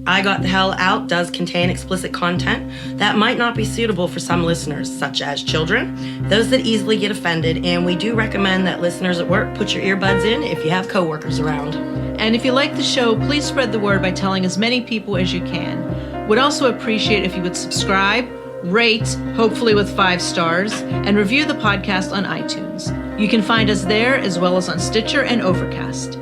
I Got the Hell Out does contain explicit content that might not be suitable for some listeners, such as children, those that easily get offended, and we do recommend that listeners at work put your earbuds in if you have coworkers around. And if you like the show, please spread the word by telling as many people as you can. Would also appreciate if you would subscribe, rate, hopefully with 5 stars, and review the podcast on iTunes. You can find us there as well as on Stitcher and Overcast.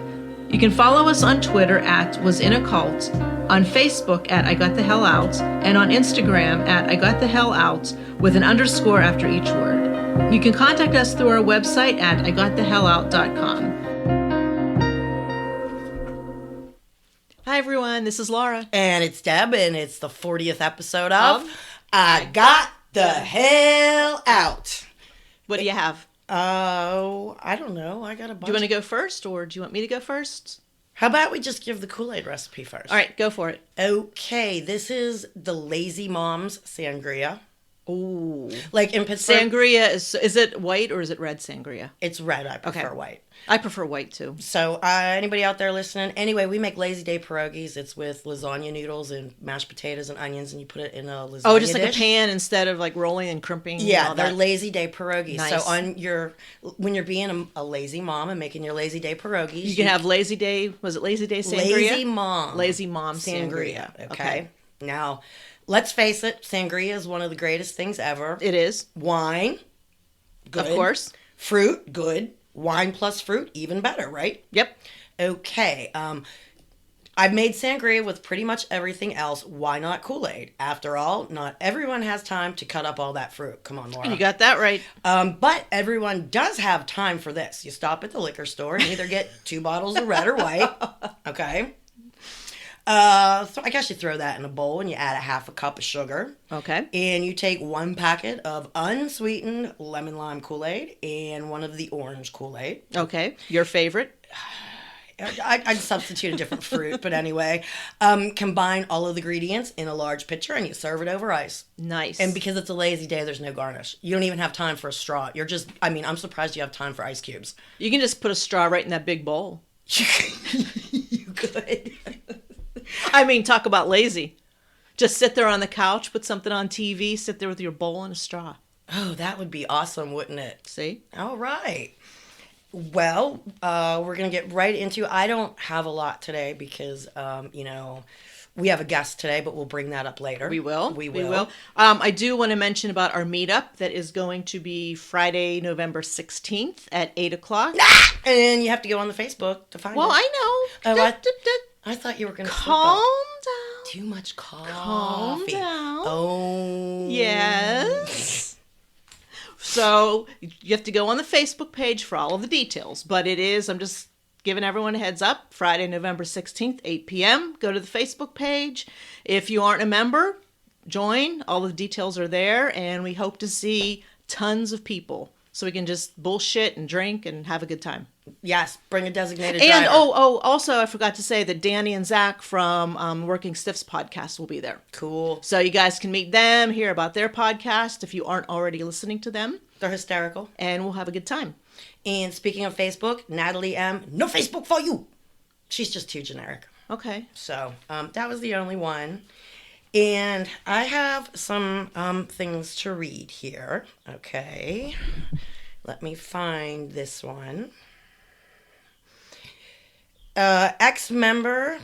You can follow us on Twitter at Was In A Cult, on Facebook at I Got The Hell Out, and on Instagram at I Got The Hell Out with an underscore after each word. You can contact us through our website at IGotTheHellOut.com. Hi everyone, this is Laura. And it's Deb, and it's the 40th episode of I Got the Hell Out. What do you have? Oh, I don't know. I got a bunch. Do you want to go first, or do you want me to go first? How about we just give the Kool-Aid recipe first? All right, go for it. Okay, this is the Lazy Mom's Sangria. Ooh. Like in Pittsburgh. Sangria, is it white or is it red sangria? It's red. I prefer white. I prefer white too. So anybody out there listening? Anyway, we make Lazy Day pierogies. It's with lasagna noodles and mashed potatoes and onions, and you put it in a lasagna Oh, just dish. like a pan instead of like rolling and crimping? Yeah, they're Lazy Day pierogies. Nice. So when you're being a lazy mom and making your Lazy Day pierogies, you can have Lazy Day, was it Lazy Day sangria? Lazy Mom sangria. Okay. Now, let's face it, sangria is one of the greatest things ever. It is. Wine, good. Of course. Fruit, good. Wine plus fruit, even better, right? Yep. Okay. I've made sangria with pretty much everything else. Why not Kool-Aid? After all, not everyone has time to cut up all that fruit. Come on, Laura. You got that right. But everyone does have time for this. You stop at the liquor store and either get 2 bottles of red or white. Okay. So I guess you throw that in a bowl and you add a half a cup of sugar. Okay. And you take 1 packet of unsweetened lemon lime Kool-Aid and 1 of the orange Kool-Aid. Okay. Your favorite? I'd substitute a different fruit, but anyway. Combine all of the ingredients in a large pitcher and you serve it over ice. Nice. And because it's a lazy day, there's no garnish. You don't even have time for a straw. I'm surprised you have time for ice cubes. You can just put a straw right in that big bowl. You could. I mean, talk about lazy. Just sit there on the couch, put something on TV, sit there with your bowl and a straw. Oh, that would be awesome, wouldn't it? See? All right. Well, we're going to get right into it. I don't have a lot today because, we have a guest today, but we'll bring that up later. We will. I do want to mention about our meetup that is going to be Friday, November 16th at 8 o'clock. And you have to go on the Facebook to find it. Well, I know. I thought you were going to Calm down. Too much coffee. Calm down. Oh. Yes. So you have to go on the Facebook page for all of the details. But I'm just giving everyone a heads up. Friday, November 16th, 8 p.m. Go to the Facebook page. If you aren't a member, join. All the details are there. And we hope to see tons of people so we can just bullshit and drink and have a good time. Yes, bring a designated and driver. Also I forgot to say that Danny and Zach from Working Stiffs podcast will be there. Cool. So you guys can meet them, hear about their podcast if you aren't already listening to them. They're hysterical. And we'll have a good time. And speaking of Facebook, Natalie M. No Facebook for you. She's just too generic. Okay. So that was the only one. And I have some things to read here. Okay. Let me find this one. Ex-member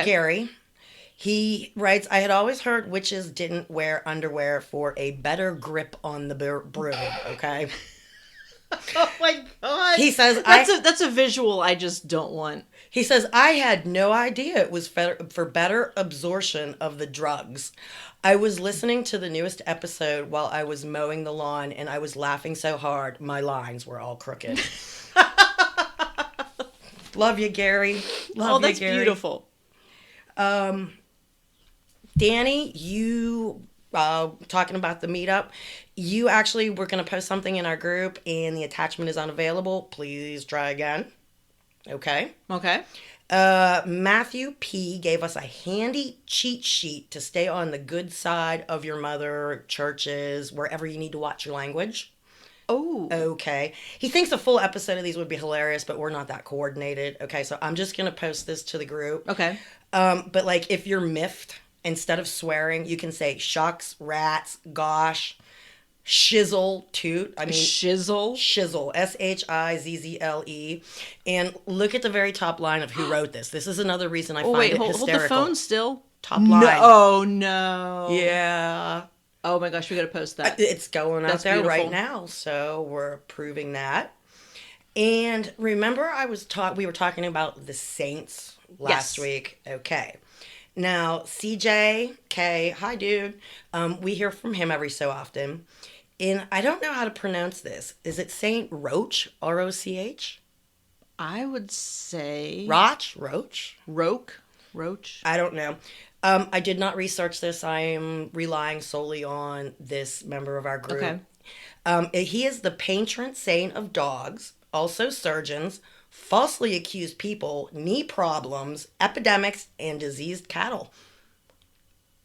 Gary, he writes, I had always heard witches didn't wear underwear for a better grip on the broom, okay? Oh my God. He says, that's a visual I just don't want. He says, I had no idea it was for better absorption of the drugs. I was listening to the newest episode while I was mowing the lawn and I was laughing so hard my lines were all crooked. Love you, Gary. Love you, Gary. Beautiful. Danny, you talking about the meetup, you actually were going to post something in our group and the attachment is unavailable. Please try again. Okay. Matthew P. gave us a handy cheat sheet to stay on the good side of your mother, churches, wherever you need to watch your language. Oh. Okay. He thinks a full episode of these would be hilarious, but we're not that coordinated. Okay, so I'm just going to post this to the group. Okay. But like if you're miffed, instead of swearing, you can say shucks, rats, gosh, shizzle, toot. I mean, Shizzle. shizzle, Shizzle. And look at the very top line of who wrote this. This is another reason I Oh, find wait, it hold hysterical. the phone still. Top line. No. Oh, no. Yeah. Oh, my gosh, we got to post that. It's going out That's there beautiful. right now, so we're proving that. And remember, we were talking about the Saints last Yes. week. Okay, now CJK, hi dude. We hear from him every so often, and I don't know how to pronounce this. Is it Saint Roach? ROCH? I would say... Roach? Roach? I don't know. I did not research this. I am relying solely on this member of our group. Okay. He is the patron saint of dogs, also surgeons, falsely accused people, knee problems, epidemics, and diseased cattle.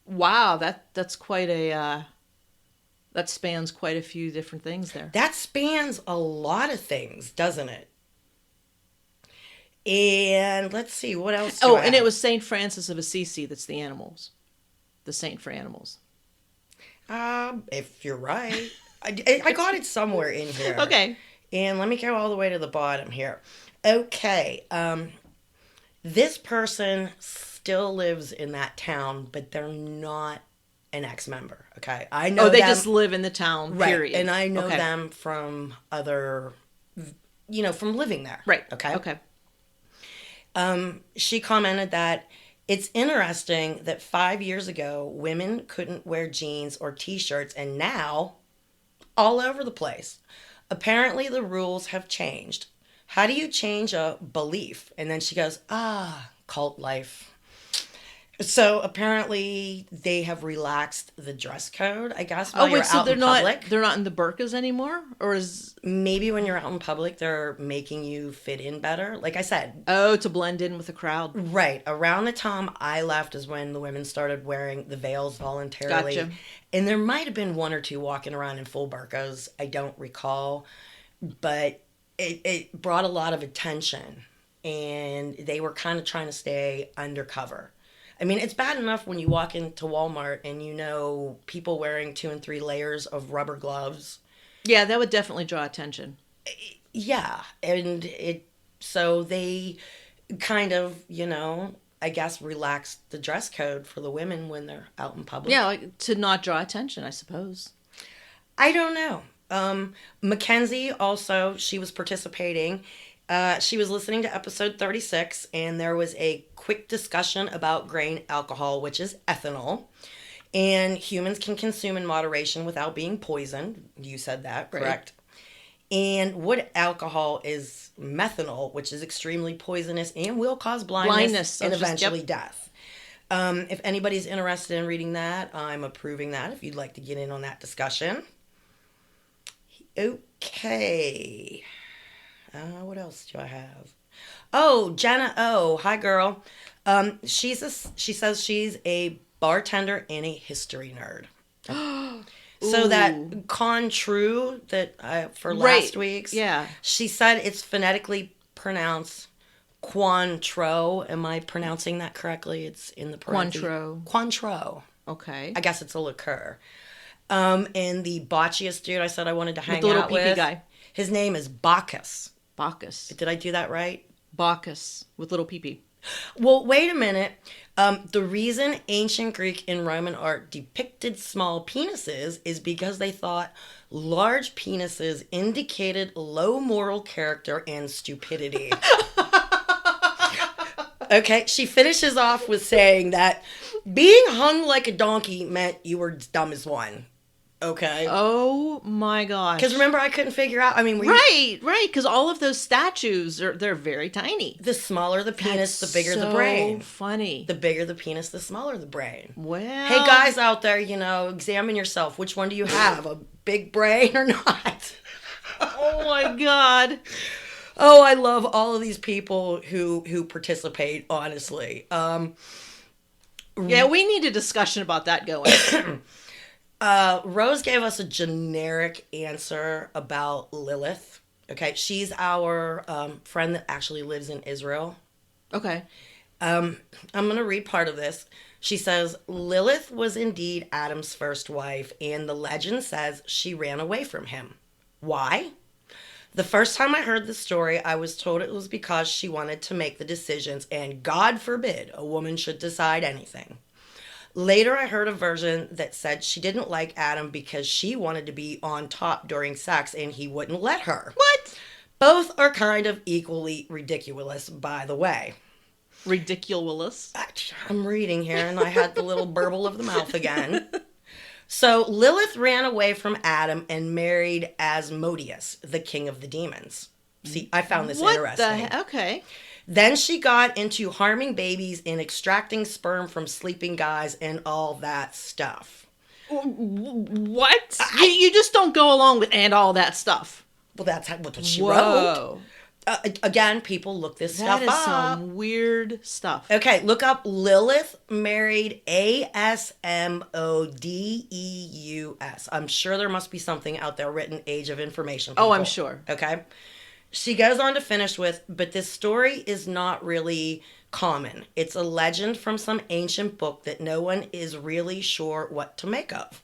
Wow, that's quite a... that spans quite a few different things there. That spans a lot of things, doesn't it? And let's see, what else do I and have? it was St. Francis of Assisi that's the animals. The saint for animals. If you're right. I got it somewhere in here. Okay. And let me go all the way to the bottom here. Okay. This person still lives in that town, but they're not an ex-member. Okay. I know they them, just live in the town, right, period. and I know Okay. them from other, from living there. Right. Okay. Okay. She commented that it's interesting that 5 years ago, women couldn't wear jeans or t-shirts, and now, all over the place. Apparently, the rules have changed. How do you change a belief? And then she goes, cult life. So apparently, they have relaxed the dress code, I guess, while you're out they're in not public. they're not in the burqas anymore, or is Maybe when you're out in public, they're making you fit in better. Like I said, to blend in with the crowd? right around the time I left is when the women started wearing the veils voluntarily. Gotcha. And there might have been one or two walking around in full burqas. I don't recall, but it brought a lot of attention, and they were kind of trying to stay undercover. I mean, it's bad enough when you walk into Walmart and people wearing 2 and 3 layers of rubber gloves. Yeah, that would definitely draw attention. Yeah, and so they kind of, I guess relaxed the dress code for the women when they're out in public. Yeah, like to not draw attention, I suppose. I don't know. Mackenzie also, she was participating. She was listening to episode 36, and there was a quick discussion about grain alcohol, which is ethanol. And humans can consume in moderation without being poisoned. You said that, correct? Right. And wood alcohol is methanol, which is extremely poisonous and will cause blindness and eventually death. If anybody's interested in reading that, I'm approving that if you'd like to get in on that discussion. Okay. What else do I have? Oh, Jenna O. Hi, girl. She says she's a bartender and a history nerd. So that Cointreau that for last week's, yeah, she said it's phonetically pronounced Cointreau. Am I pronouncing that correctly? It's in the parentheses. Cointreau. Okay. I guess it's a liqueur. And the botchiest dude I said I wanted to hang with the little out pee-pee with, guy. His name is Bacchus. Bacchus. Did I do that right? Bacchus with little pee-pee. Well, wait a minute. The reason ancient Greek and Roman art depicted small penises is because they thought large penises indicated low moral character and stupidity. Okay, she finishes off with saying that being hung like a donkey meant you were dumb as one. Okay. Oh my gosh. Because remember, I couldn't figure out. I mean, right. Because all of those statues they're very tiny. The smaller the penis, the bigger the so brain. Funny. The bigger the penis, the smaller the brain. Well. Hey guys out there, examine yourself. Which one do you have? A big brain or not? Oh my God. Oh, I love all of these people who participate. Honestly. Yeah, we need a discussion about that going. Rose gave us a generic answer about Lilith. Okay, she's our friend that actually lives in Israel. Okay. I'm going to read part of this. She says, Lilith was indeed Adam's first wife, and the legend says she ran away from him. Why? The first time I heard the story, I was told it was because she wanted to make the decisions, and God forbid a woman should decide anything. Later, I heard a version that said she didn't like Adam because she wanted to be on top during sex and he wouldn't let her. What? Both are kind of equally ridiculous, by the way. Ridiculous. I'm reading here and I had the little burble of the mouth again. So Lilith ran away from Adam and married Asmodeus, the king of the demons. See, I found this interesting. Okay. Then she got into harming babies and extracting sperm from sleeping guys and all that stuff. What? You just don't go along with and all that stuff. Well, that's what she Whoa. wrote. Again, people look this stuff That is up. some weird stuff. Okay, look up Lilith married Asmodeus. I'm sure there must be something out there written Age of Information. Oh, I'm people. sure. Okay. She goes on to finish with, but this story is not really common. It's a legend from some ancient book that no one is really sure what to make of.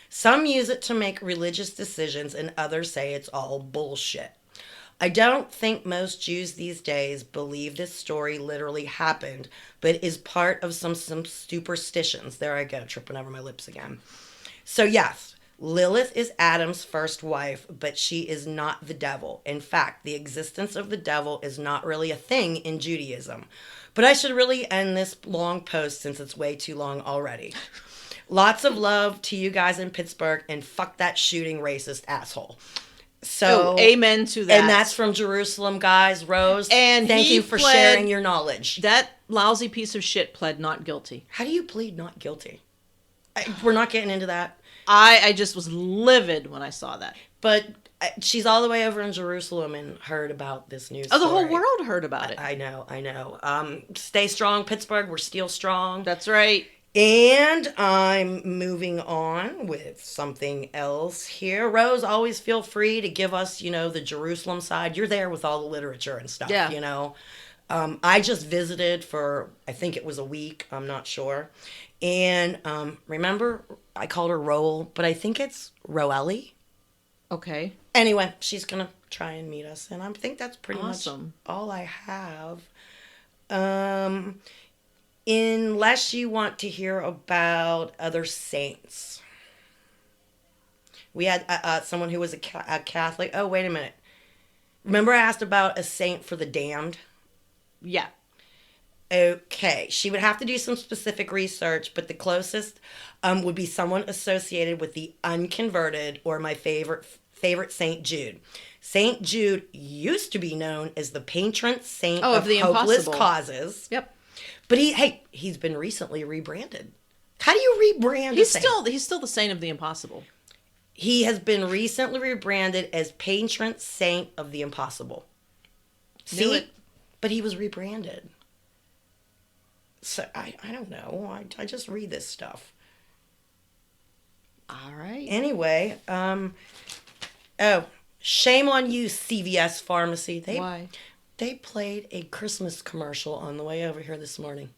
Some use it to make religious decisions and others say it's all bullshit. I don't think most Jews these days believe this story literally happened, but is part of some superstitions. There I go, tripping over my lips again. So yes, Lilith is Adam's first wife, but she is not the devil. In fact, the existence of the devil is not really a thing in Judaism. But I should really end this long post since it's way too long already. Lots of love to you guys in Pittsburgh, and fuck that shooting racist asshole. So, amen to that. And that's from Jerusalem, guys. Rose, and thank you for sharing your knowledge. That lousy piece of shit pled not guilty. How do you plead not guilty? We're not getting into that. I just was livid when I saw that. But she's all the way over in Jerusalem and heard about this news. Oh, the whole world heard about it. I know. Stay strong, Pittsburgh. We're still strong. That's right. And I'm moving on with something else here. Rose, always feel free to give us, the Jerusalem side. You're there with all the literature and stuff, Yeah. I just visited for, I think it was a week. I'm not sure. And remember, I called her Roel, but I think it's Roelli. Okay. Anyway, she's going to try and meet us. And I think that's pretty awesome. much all I have. Unless you want to hear about other saints. We had someone who was a Catholic. Oh, wait a minute. Remember I asked about a saint for the damned? Yeah. Okay. She would have to do some specific research, but the closest would be someone associated with the unconverted, or my favorite Saint Jude. Saint Jude used to be known as the patron saint of the hopeless impossible causes. Yep. But he's been recently rebranded. How do you rebrand he's a saint? He's still the saint of the impossible. He has been recently rebranded as patron saint of the impossible. Knew See? it. But he was rebranded. So I don't know. I just read this stuff. All right. Anyway, shame on you, CVS Pharmacy. Why? They played a Christmas commercial on the way over here this morning.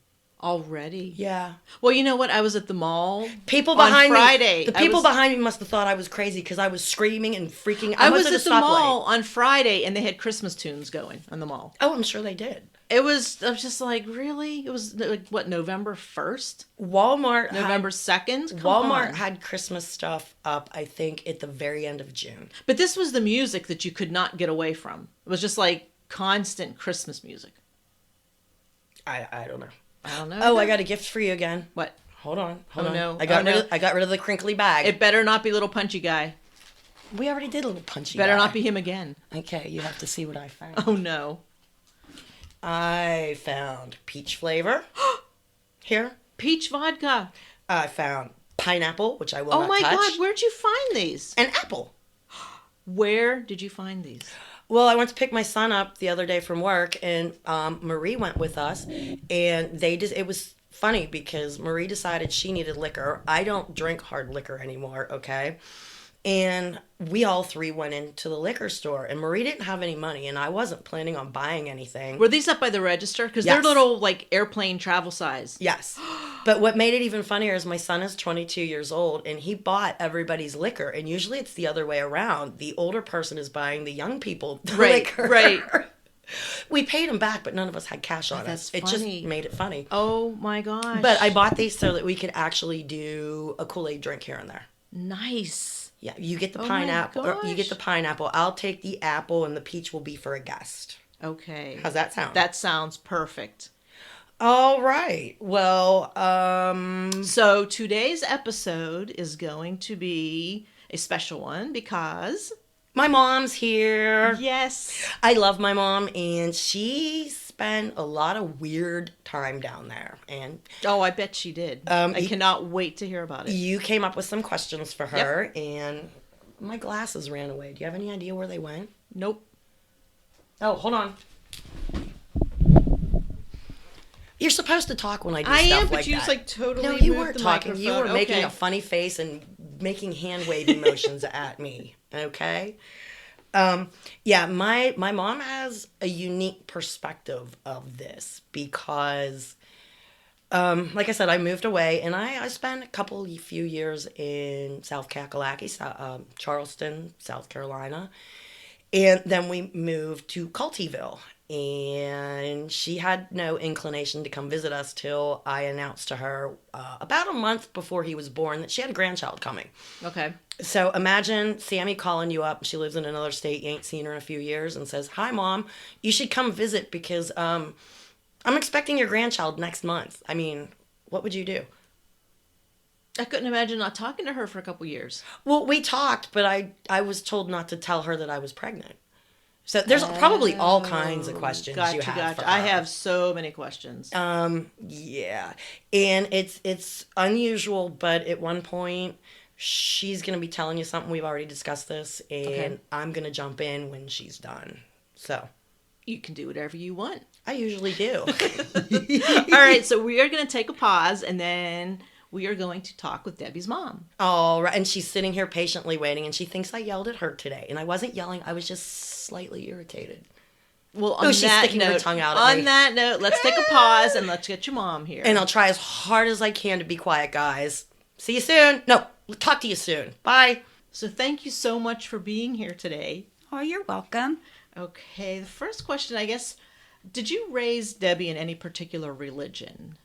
Already? Yeah. Well, you know what? I was at the mall People behind on Friday. me. The people behind me must have thought I was crazy because I was screaming and freaking. I was at the stoplight. mall on Friday and they had Christmas tunes going on the mall. Oh, I'm sure they did. I was just like, really? It was like, what, November 1st? Walmart. November 2nd? Walmart had Christmas stuff up, I think, at the very end of June. But this was the music that you could not get away from. It was just like constant Christmas music. I don't know. I don't know. Oh, I got a gift for you again. What? Hold on. No. I got rid of the crinkly bag. It better not be little punchy guy. We already did a little punchy Better guy. not be him again. Okay, you have to see what I found. Oh, no. I found peach flavor. Here. Peach vodka. I found pineapple, which I will not touch. Oh, my God. Where'd you find these? And apple. Where did you find these? Well, I went to pick my son up the other day from work, and Marie went with us, and it was funny because Marie decided she needed liquor. I don't drink hard liquor anymore, okay? And we all three went into the liquor store, and Marie didn't have any money, and I wasn't planning on buying anything. Were these up by the register? Because Yes. they're little, like, airplane travel size. Yes. But what made it even funnier is my son is 22 years old, and he bought everybody's liquor. And usually it's the other way around. The older person is buying the young people the liquor. Right. We paid him back, but none of us had cash on That's us. It just funny. made it funny. Oh, my gosh. But I bought these so that we could actually do a Kool-Aid drink here and there. Nice. Yeah, you get the Oh my pineapple. Or you get gosh. the pineapple. I'll take the apple, and the peach will be for a guest. Okay. How's that sound? That sounds perfect. All right. Well, So today's episode is going to be a special one because, my mom's here. yes, I love my mom, and she spent a lot of weird time down there. And oh, I bet she did. I cannot wait to hear about it. you came up with some questions for her, and my glasses ran away. Do you have any idea where they went? Nope. Oh, hold on. You're supposed to talk when I do I stuff am, but like you that. just like totally No, you moved weren't the talking. You were microphone. making Okay. a funny face and making hand waving motions at me. Okay. Yeah, my mom has a unique perspective of this because, like I said, I moved away and I spent a few years in South Kakalaki, Charleston, South Carolina. And then we moved to Cultyville, and she had no inclination to come visit us till I announced to her about a month before he was born that she had a grandchild coming. Okay. So imagine Sammy calling you up. She lives in another state. You ain't seen her in a few years, and says, "Hi, Mom. You should come visit because I'm expecting your grandchild next month." I mean, what would you do? I couldn't imagine not talking to her for a couple years. Well, we talked, but I was told not to tell her that I was pregnant. So there's probably all kinds of questions you have for her. I have so many questions. Yeah, and it's unusual, but at one point she's gonna be telling you something. We've already discussed this, and Okay. I'm gonna jump in when she's done. So You can do whatever you want. I usually do. All right, so we are going to take a pause, and then we are going to talk with Debbie's mom. All right, and she's sitting here patiently waiting, and she thinks I yelled at her today, and I wasn't yelling. I was just slightly irritated. Well, on she's that sticking her note, tongue out at me. let's take a pause and let's get your mom here. And I'll try as hard as I can to be quiet, guys. See you soon. No, talk to you soon. Bye. So thank you so much for being here today. Oh, you're welcome. Okay, the first question, I guess, did you raise Debbie in any particular religion?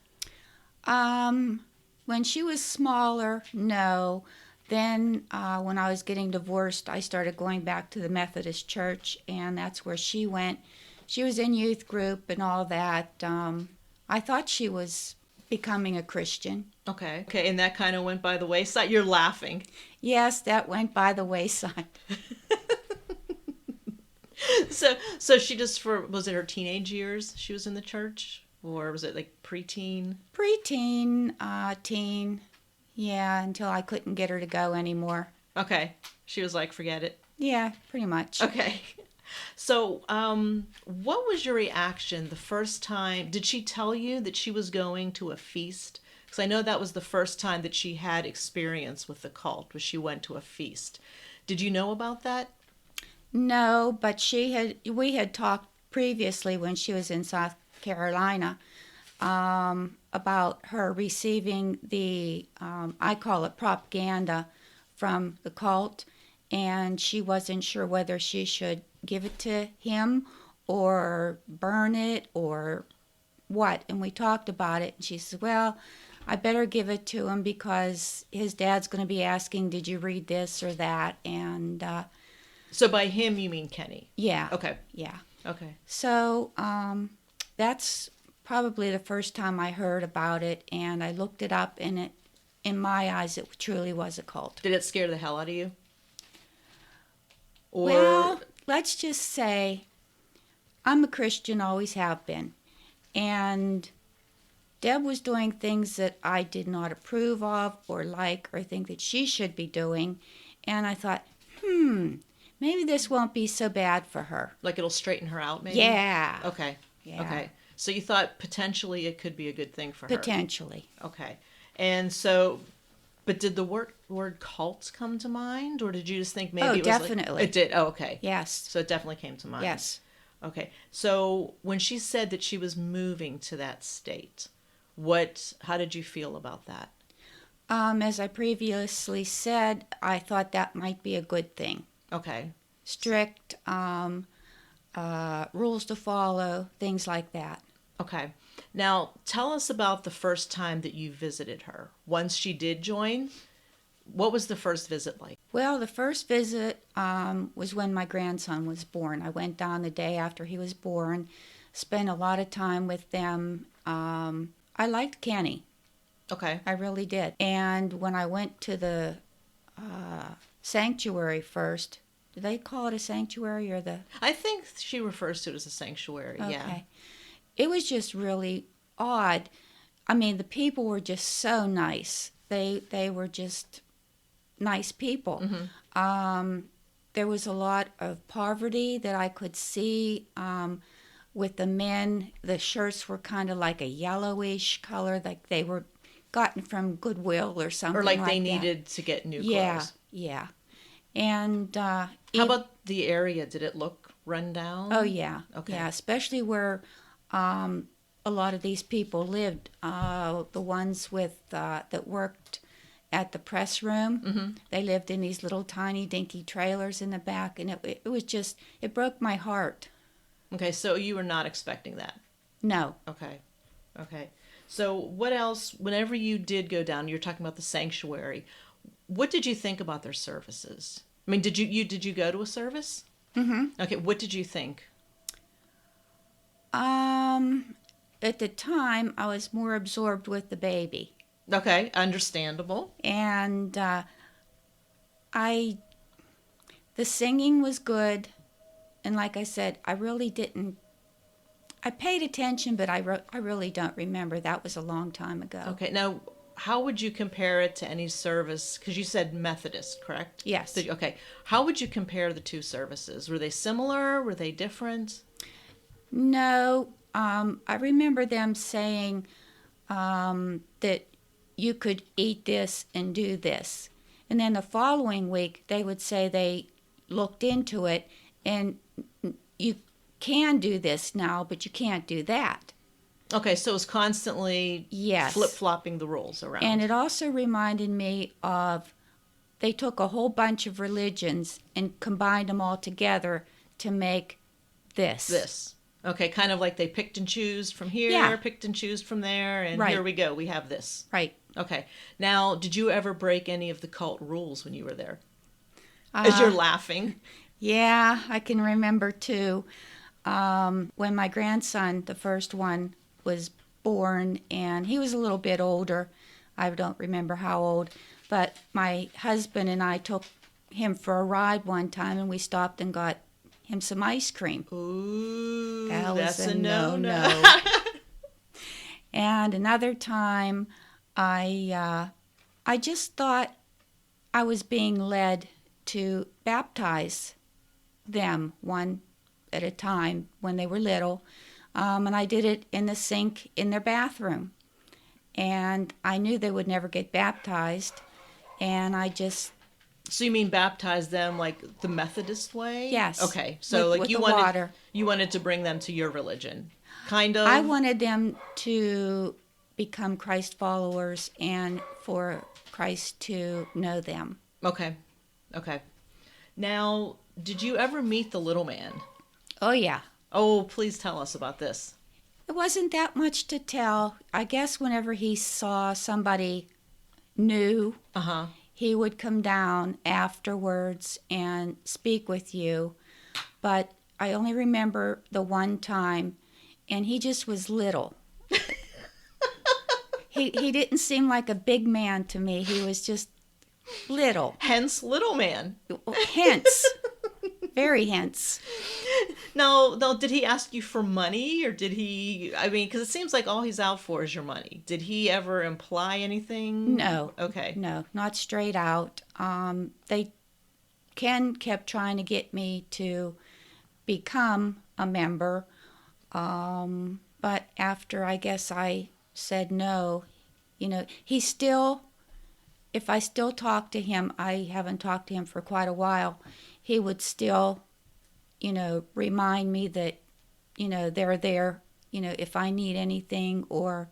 When she was smaller, no. Then when I was getting divorced, I started going back to the Methodist Church, and that's where she went. She was in youth group and all that. I thought she was becoming a Christian. Okay, and that kind of went by the wayside. You're laughing. Yes, that went by the wayside. So she just was it her teenage years she was in the church? Or was it like preteen? Preteen, teen, yeah, until I couldn't get her to go anymore. Okay. She was like, forget it. Yeah, pretty much. Okay. So, what was your reaction the first time? Did she tell you that she was going to a feast? Because I know that was the first time that she had experience with the cult, was she went to a feast. Did you know about that? No, but we had talked previously when she was in South Carolina about her receiving the, I call it propaganda, from the cult, and she wasn't sure whether she should give it to him or burn it or what. And we talked about it, and she said, well, I better give it to him because his dad's going to be asking, did you read this or that? And So by him, you mean Kenny? yeah. Okay. Yeah. Okay. So that's probably the first time I heard about it, and I looked it up, and it, in my eyes, it truly was a cult. Did it scare the hell out of you? Or Well, let's just say I'm a Christian, always have been, and Deb was doing things that I did not approve of or like or think that she should be doing, and I thought, maybe this won't be so bad for her. like it'll straighten her out, maybe? Yeah. Okay. Yeah. Okay. So you thought potentially it could be a good thing for her. Potentially. Okay. And so, but did the word cult come to mind, or did you just think maybe it was definitely. Like, it did. Oh, okay. Yes. So it definitely came to mind. Yes. Okay. So when she said that she was moving to that state, how did you feel about that? As I previously said, I thought that might be a good thing. Okay. Strict rules to follow, things like that. Okay. Now, tell us about the first time that you visited her. Once she did join, what was the first visit like? Well, the first visit was when my grandson was born. I went down the day after he was born, spent a lot of time with them. I liked Kenny. Okay. I really did. And when I went to the sanctuary first, do they call it a sanctuary or the... I think she refers to it as a sanctuary, Okay. yeah. It was just really odd. I mean, the people were just so nice. They were just nice people. Mm-hmm. There was a lot of poverty that I could see. With the men, the shirts were kind of like a yellowish color, like they were gotten from Goodwill or something Or like like they that. needed to get new Yeah, clothes. yeah. And How about the area? Did it look run down? oh yeah, Okay. yeah, especially where a lot of these people lived. The ones with that worked at the press room, Mm-hmm. they lived in these little tiny dinky trailers in the back, and it was just, it broke my heart. Okay, so you were not expecting that. No. Okay. Okay. So what else, whenever you did go down, you're talking about the sanctuary, what did you think about their services? I mean, did you go to a service? Mm-hmm. Okay, what did you think? At the time, I was more absorbed with the baby. Okay, understandable. And the singing was good. And like I said, I paid attention, but I really don't remember. That was a long time ago. Okay, now how would you compare it to any service? Because you said Methodist, correct? Yes. Okay, how would you compare the two services? Were they similar? Were they different? No, I remember them saying that you could eat this and do this. And then the following week, they would say they looked into it and you can do this now, but you can't do that. Okay, so it was constantly Yes. flip-flopping the rules around. And it also reminded me of, they took a whole bunch of religions and combined them all together to make this. This. Okay, kind of like they picked and choose from here, Yeah. picked and choose from there, and Right. here we go, we have this. Right. Okay. Now, did you ever break any of the cult rules when you were there? As you're laughing. Yeah, I can remember too. When my grandson, the first one, was born, and he was a little bit older. I don't remember how old, but my husband and I took him for a ride one time, and we stopped and got him some ice cream. Ooh, That was that's a a no-no. no-no. And another time, I just thought I was being led to baptize them one at a time when they were little. And I did it in the sink in their bathroom. And I knew they would never get baptized. And I just, So you mean baptize them like the Methodist way? Yes. Okay. So like with you the wanted water. you wanted to bring them to your religion. Kind of. I wanted them to become Christ followers and for Christ to know them. Okay. Okay. Now, did you ever meet the little man? Oh, yeah. Oh, please tell us about this. It wasn't that much to tell. I guess whenever he saw somebody new, Uh-huh. he would come down afterwards and speak with you. But I only remember the one time, and he just was little. He didn't seem like a big man to me. He was just little. Hence little man. Hence. Very hence. No, did he ask you for money or did he, I mean, because it seems like all he's out for is your money. Did he ever imply anything? No. Okay. No, not straight out. Ken kept trying to get me to become a member, but after I guess I said no, he still, if I still talk to him, I haven't talked to him for quite a while, he would still, remind me that, they're there, if I need anything or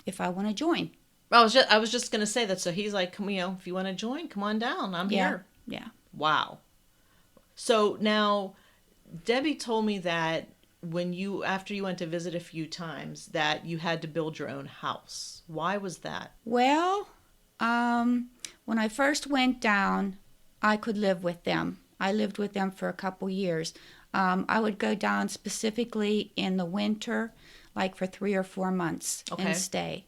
if I want to join. I was just gonna say that. So he's like, if you want to join, come on down. I'm here. Yeah. Wow. So now, Debbie told me that after you went to visit a few times, that you had to build your own house. Why was that? Well, when I first went down, I could live with them. I lived with them for a couple years. I would go down specifically in the winter, like for 3 or 4 months, and stay.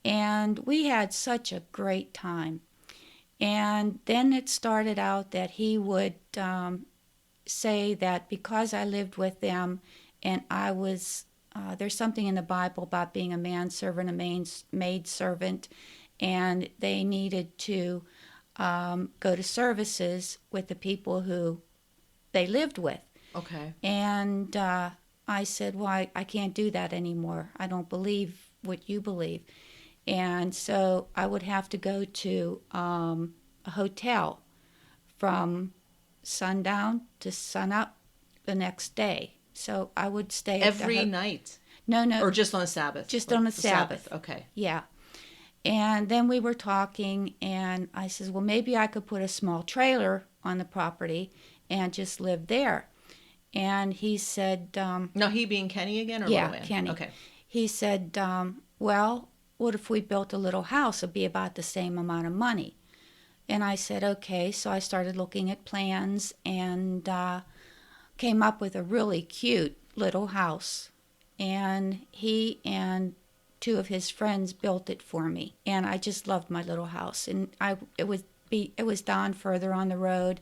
And we had such a great time. And then it started out that he would say that because I lived with them and I was, there's something in the Bible about being a manservant, a maid servant, and they needed to go to services with the people who they lived with. Okay. And I said, well, I can't do that anymore. I don't believe what you believe. And so I would have to go to a hotel from sundown to sunup the next day. So I would stay every night. No. Or just on the Sabbath? Just on the Sabbath. Okay. Yeah. And then we were talking, and I says, well, maybe I could put a small trailer on the property and just live there. And he said... no, he being Kenny again? Or yeah, Rowan? Kenny. Okay. He said, well, what if we built a little house? It'd be about the same amount of money. And I said, okay. So I started looking at plans and came up with a really cute little house. And he and 2 of his friends built it for me. And I just loved my little house. And it was down further on the road.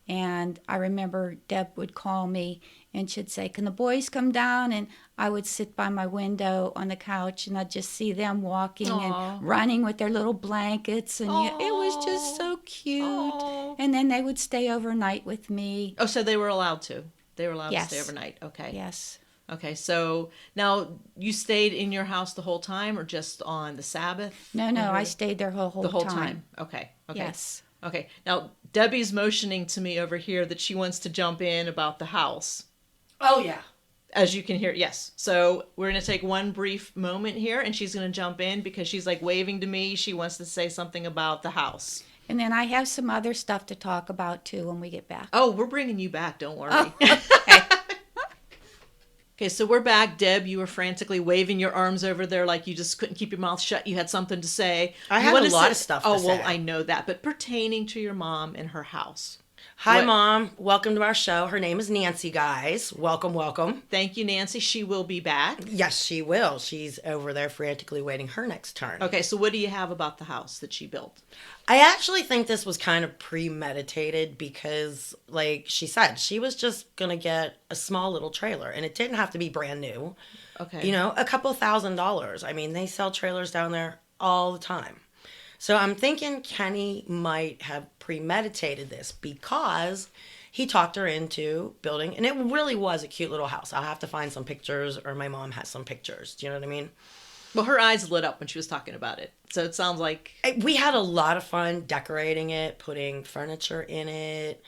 And I remember Deb would call me and she'd say, can the boys come down? And I would sit by my window on the couch and I'd just see them walking and running with their little blankets. And it was just so cute. Aww. And then they would stay overnight with me. Oh, so they were allowed to? They were allowed yes. to stay overnight. Okay. Yes. Okay, so now you stayed in your house the whole time or just on the Sabbath? No, I stayed there the whole time. Okay. Yes. Okay, now Debbie's motioning to me over here that she wants to jump in about the house. Oh, yeah. As you can hear, yes. So we're going to take one brief moment here, and she's going to jump in because she's like waving to me. She wants to say something about the house. And then I have some other stuff to talk about, too, when we get back. Oh, we're bringing you back. Don't worry. Oh, okay. Okay, so we're back. Deb, you were frantically waving your arms over there like you just couldn't keep your mouth shut. You had something to say. I had a lot of stuff to say. Oh, well, I know that. But pertaining to your mom and her house. Hi, Mom. Welcome to our show. Her name is Nancy, guys. Welcome, welcome. Thank you, Nancy. She will be back. Yes, she will. She's over there frantically waiting her next turn. Okay, so what do you have about the house that she built? I actually think this was kind of premeditated because, like she said, she was just going to get a small little trailer. And it didn't have to be brand new. Okay. You know, a couple $1,000s. I mean, they sell trailers down there all the time. So I'm thinking Kenny might have premeditated this because he talked her into building, and it really was a cute little house. I'll have to find some pictures, or my mom has some pictures. Do you know what I mean? Well, her eyes lit up when she was talking about it. So it sounds like... We had a lot of fun decorating it, putting furniture in it.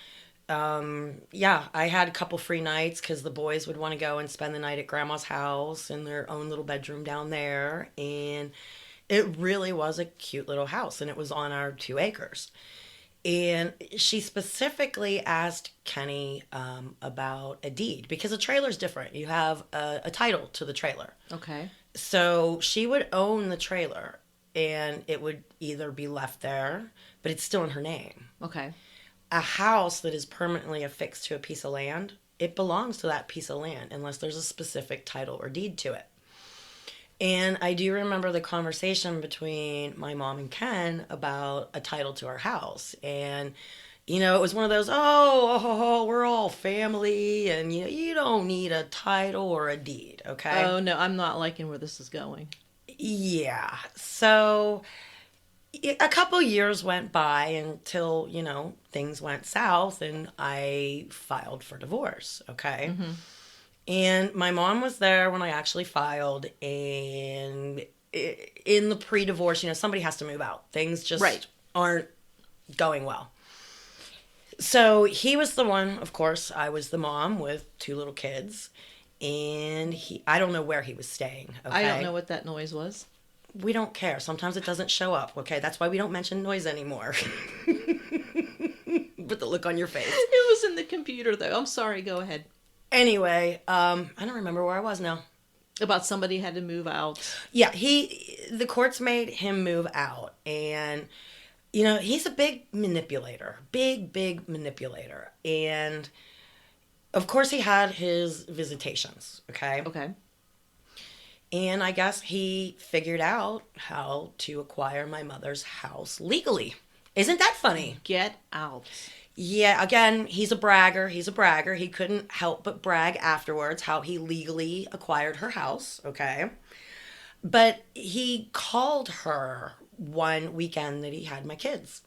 Yeah, I had a couple free nights because the boys would want to go and spend the night at Grandma's house in their own little bedroom down there. And it really was a cute little house, and it was on our 2 acres. And she specifically asked Kenny about a deed because a trailer's different. You have a title to the trailer. Okay. So she would own the trailer, and it would either be left there, but it's still in her name. Okay. A house that is permanently affixed to a piece of land, it belongs to that piece of land unless there's a specific title or deed to it. And I do remember the conversation between my mom and Ken about a title to our house. And, you know, it was one of those, we're all family, and, you know, you don't need a title or a deed, okay? Oh, no, I'm not liking where this is going. Yeah. So a couple years went by until, you know, things went south, and I filed for divorce, okay? Mm-hmm. And my mom was there when I actually filed. And in the pre-divorce, somebody has to move out. Things just Right. aren't going well. So he was the one, of course. I was the mom with 2 little kids. And I don't know where he was staying. Okay? I don't know what that noise was. We don't care. Sometimes it doesn't show up. Okay, that's why we don't mention noise anymore. But the look on your face. It was in the computer, though. I'm sorry. Go ahead. Anyway, I don't remember where I was now. About somebody had to move out. Yeah, the courts made him move out, and he's a big manipulator, big manipulator, and of course he had his visitations. Okay. Okay. And I guess he figured out how to acquire my mother's house legally. Isn't that funny? Get out. Yeah, again, he's a bragger. He couldn't help but brag afterwards how he legally acquired her house, okay? But he called her one weekend that he had my kids.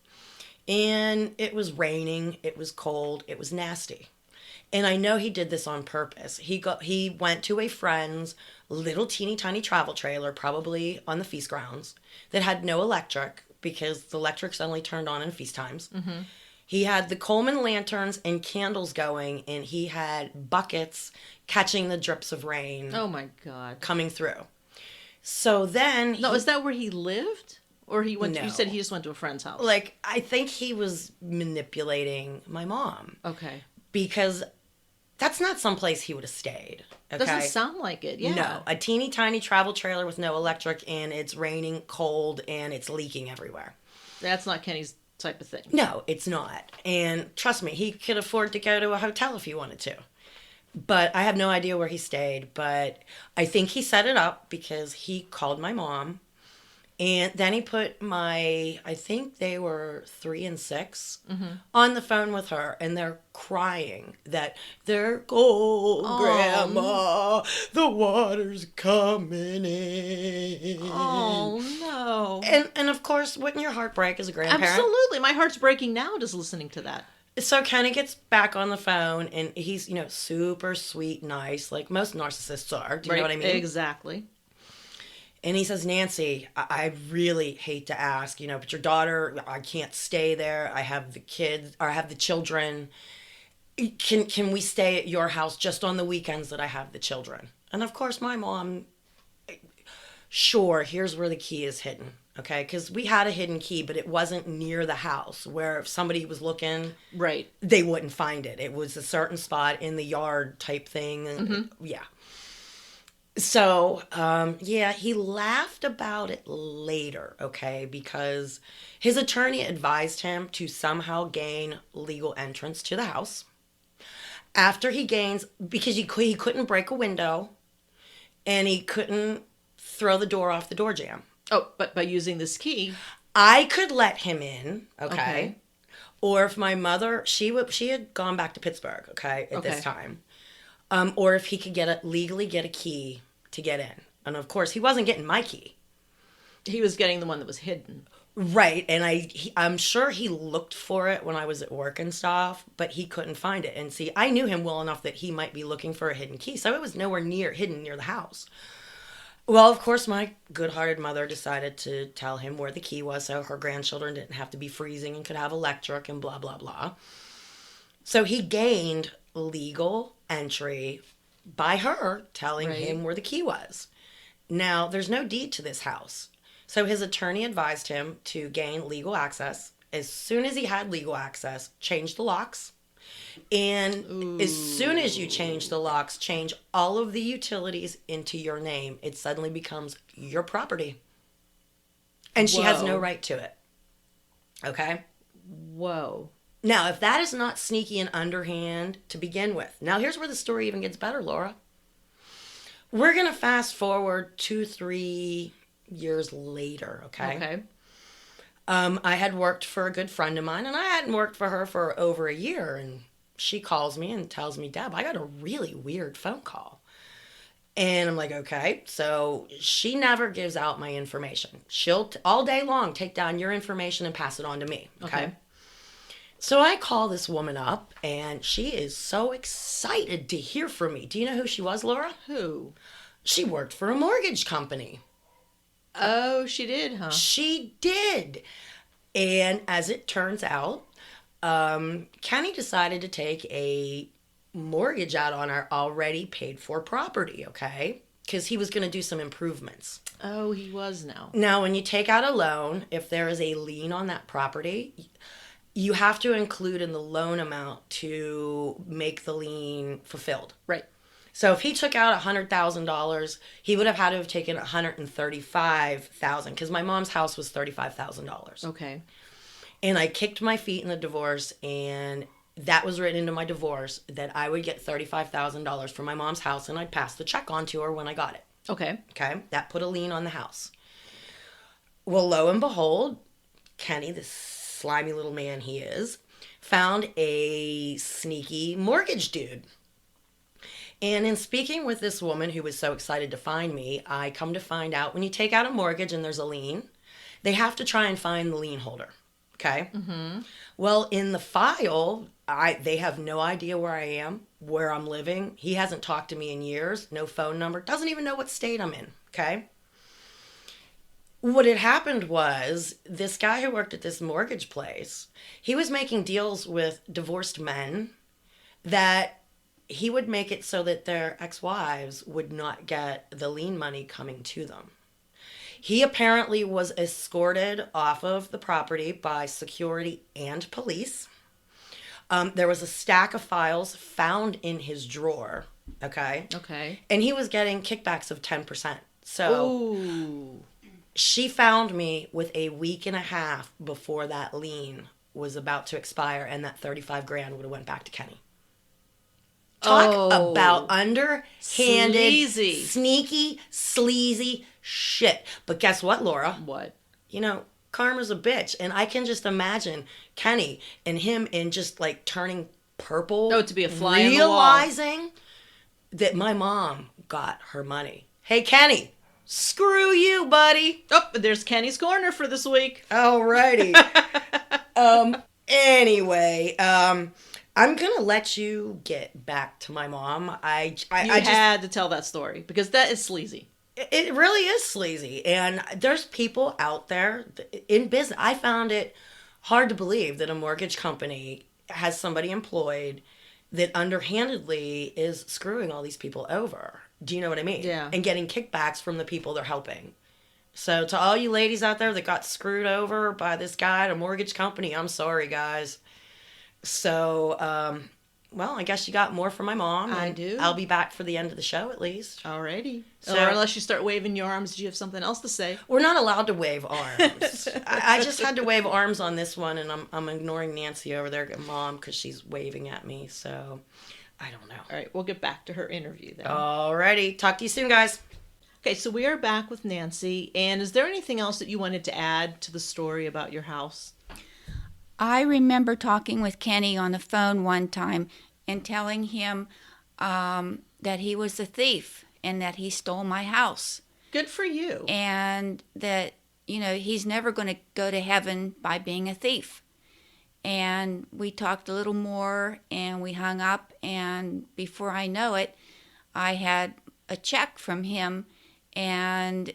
And it was raining, it was cold, it was nasty. And I know he did this on purpose. He went to a friend's little teeny tiny travel trailer, probably on the feast grounds, that had no electric because the electric's only turned on in feast times. Mm-hmm. He had the Coleman lanterns and candles going, and he had buckets catching the drips of rain. Oh my God. Coming through. So then... No, is that where he lived? Or he went? No. You said he just went to a friend's house. Like, I think he was manipulating my mom. Okay. Because that's not someplace he would have stayed. Okay? Doesn't sound like it. Yeah. No, a teeny tiny travel trailer with no electric, and it's raining, cold, and it's leaking everywhere. That's not Kenny's type of thing. No, it's not. And trust me, he could afford to go to a hotel if he wanted to. But I have no idea where he stayed. But I think he set it up because he called my mom. And then he put I think they were 3 and 6, on the phone with her. And they're crying that they're cold, Grandma. The water's coming in. Oh, no. And of course, wouldn't your heart break as a grandparent? Absolutely. My heart's breaking now just listening to that. So Kenny gets back on the phone, and he's, super sweet, nice, like most narcissists are. Do you know what I mean? Exactly. And he says, Nancy, I really hate to ask, but your daughter, I can't stay there. I have the kids, or I have the children. Can we stay at your house just on the weekends that I have the children? And of course, my mom, sure, here's where the key is hidden. Okay, because we had a hidden key, but it wasn't near the house where if somebody was looking, right, they wouldn't find it. It was a certain spot in the yard type thing. And yeah. So, he laughed about it later, okay, because his attorney advised him to somehow gain legal entrance to the house. After he gains, because he couldn't break a window, and he couldn't throw the door off the door jamb. Oh, but by using this key, I could let him in, okay? Or if my mother, she had gone back to Pittsburgh, okay, at this time. Or if he could legally get a key to get in. And of course, he wasn't getting my key. He was getting the one that was hidden. Right, and I'm sure he looked for it when I was at work and stuff, but he couldn't find it. And see, I knew him well enough that he might be looking for a hidden key, so it was nowhere hidden near the house. Well, of course, my good-hearted mother decided to tell him where the key was so her grandchildren didn't have to be freezing and could have electric and blah, blah, blah. So he gained legal entry by her telling him where the key was. Now, there's no deed to this house. So his attorney advised him to gain legal access. As soon as he had legal access, change the locks. And as soon as you change the locks, change all of the utilities into your name. It suddenly becomes your property. And she has no right to it. Okay? Whoa. Now, if that is not sneaky and underhand to begin with. Now, here's where the story even gets better, Laura. We're going to fast forward 2-3 years later, okay? Okay. I had worked for a good friend of mine, and I hadn't worked for her for over a year, and she calls me and tells me, Deb, I got a really weird phone call. And I'm like, okay. So she never gives out my information. She'll all day long take down your information and pass it on to me. Okay. So I call this woman up, and she is so excited to hear from me. Do you know who she was, Laura? Who? She worked for a mortgage company. Oh, she did, huh? She did. And as it turns out, Kenny decided to take a mortgage out on our already paid for property, okay? Because he was going to do some improvements. Oh, he was now. Now, when you take out a loan, if there is a lien on that property, you have to include in the loan amount to make the lien fulfilled. Right. So if he took out $100,000, he would have had to have taken $135,000 because my mom's house was $35,000. Okay. And I kicked my feet in the divorce, and that was written into my divorce that I would get $35,000 for my mom's house, and I'd pass the check on to her when I got it. Okay. Okay, that put a lien on the house. Well, lo and behold, Kenny, this slimy little man he is, found a sneaky mortgage dude. And in speaking with this woman who was so excited to find me, I come to find out when you take out a mortgage and there's a lien, they have to try and find the lien holder. Okay? Mm-hmm. Well, in the file, they have no idea where I am, where I'm living. He hasn't talked to me in years, no phone number, doesn't even know what state I'm in. Okay? What had happened was this guy who worked at this mortgage place, he was making deals with divorced men that he would make it so that their ex-wives would not get the lien money coming to them. He apparently was escorted off of the property by security and police. There was a stack of files found in his drawer, okay? Okay. And he was getting kickbacks of 10%. So Ooh. she found me with a week and a half before that lien was about to expire, and that 35 grand would have went back to Kenny. Talk about underhanded, Sleazy. sneaky, sleazy shit. But guess what, Laura? What? You know, karma's a bitch. And I can just imagine Kenny and him in just like turning purple. Oh, to be a fly on the wall. Realizing that my mom got her money. Hey, Kenny, screw you, buddy. Oh, there's Kenny's Corner for this week. Alrighty. Anyway, I'm gonna let you get back to my mom. I had to tell that story because that is sleazy. It really is sleazy, and there's people out there in business. I found it hard to believe that a mortgage company has somebody employed that underhandedly is screwing all these people over. Do you know what I mean? Yeah. And getting kickbacks from the people they're helping. So to all you ladies out there that got screwed over by this guy at a mortgage company, I'm sorry, guys. So, well, I guess you got more from my mom. I do. I'll be back for the end of the show, at least. Alrighty. So- Or unless you start waving your arms, do you have something else to say? We're not allowed to wave arms. I just had to wave arms on this one, and I'm ignoring Nancy over there, Mom, because she's waving at me. So, I don't know. All right, we'll get back to her interview then. Alrighty. Talk to you soon, guys. Okay, so we are back with Nancy. And is there anything else that you wanted to add to the story about your house? I remember talking with Kenny on the phone one time and telling him that he was a thief and that he stole my house. Good for you. And that, you know, he's never going to go to heaven by being a thief. And we talked a little more and we hung up. And before I know it, I had a check from him. And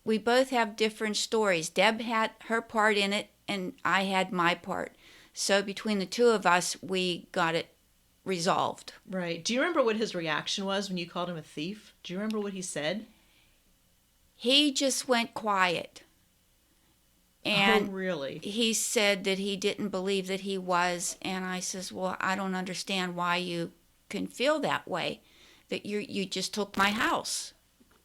we both have different stories. Deb had her part in it and I had my part. So between the two of us, we got it resolved. Right. Do you remember what his reaction was when you called him a thief? Do you remember what he said? He just went quiet. And oh, really? he said that he didn't believe that he was. And I says, well, I don't understand why you can feel that way, that you just took my house.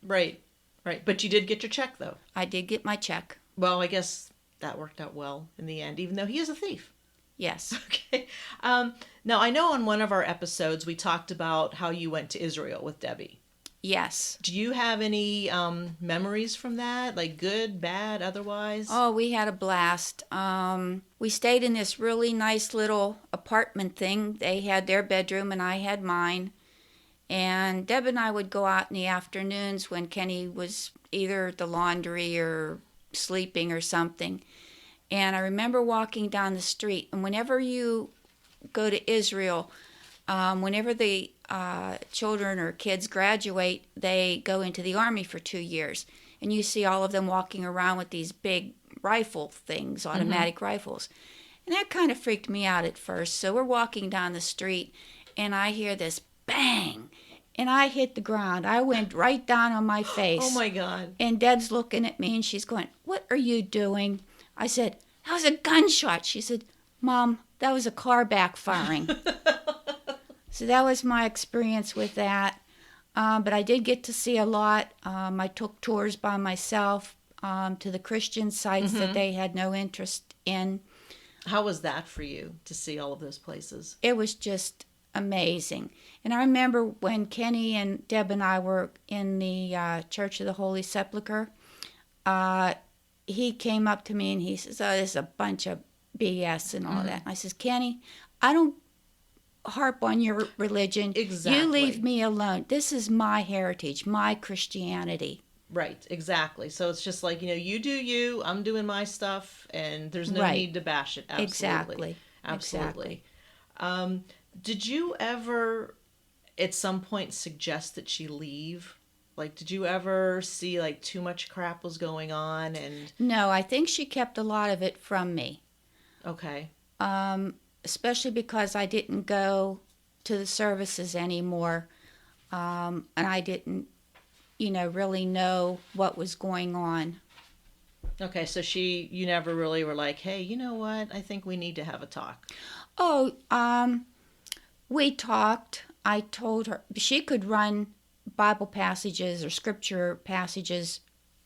Right. Right. But you did get your check, though. I did get my check. Well, I guess that worked out well in the end, even though he is a thief. Yes. Okay. Now, I know on one of our episodes we talked about how you went to Israel with Debbie. Yes. Do you have any memories from that? Like good, bad, otherwise? Oh, we had a blast. We stayed in this really nice little apartment thing. They had their bedroom and I had mine. And Deb and I would go out in the afternoons when Kenny was either at the laundry or sleeping or something. And I remember walking down the street, and whenever you go to Israel, whenever the children or kids graduate, they go into the army for 2 years. And you see all of them walking around with these big rifle things, automatic rifles. And that kind of freaked me out at first. So we're walking down the street, and I hear this bang, and I hit the ground. I went right down on my face. Oh, my God. And Deb's looking at me, and she's going, "What are you doing?" I said, "That was a gunshot." She said, "Mom, that was a car backfiring." So that was my experience with that. But I did get to see a lot. I took tours by myself to the Christian sites that they had no interest in. How was that for you to see all of those places? It was just amazing. And I remember when Kenny and Deb and I were in the Church of the Holy Sepulchre, he came up to me and he says, "Oh, this is a bunch of BS and all that." And I says, "Kenny, I don't harp on your religion. Exactly. You leave me alone. This is my heritage, my Christianity." Right, exactly. So it's just like, you do you, I'm doing my stuff, and there's no need to bash it. Absolutely. Exactly. Absolutely. Exactly. Did you ever, at some point, suggest that she leave? Like, did you ever see, like, too much crap was going on? And No, I think she kept a lot of it from me. okay. Especially because I didn't go to the services anymore, and I didn't, really know what was going on. Okay, so you never really were like, "Hey, you know what? I think we need to have a talk." Oh, we talked. I told her she could run Bible passages or scripture passages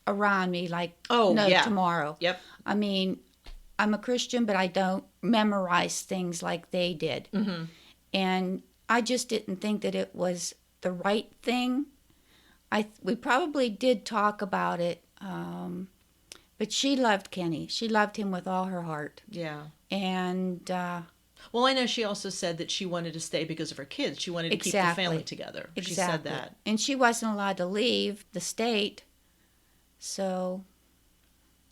around me like tomorrow. Yep. I mean, I'm a Christian, but I don't memorize things like they did. Mm-hmm. And I just didn't think that it was the right thing. We probably did talk about it, but she loved Kenny. She loved him with all her heart. Yeah. And well, I know she also said that she wanted to stay because of her kids. She wanted to keep the family together. Exactly. She said that. And she wasn't allowed to leave the state. So.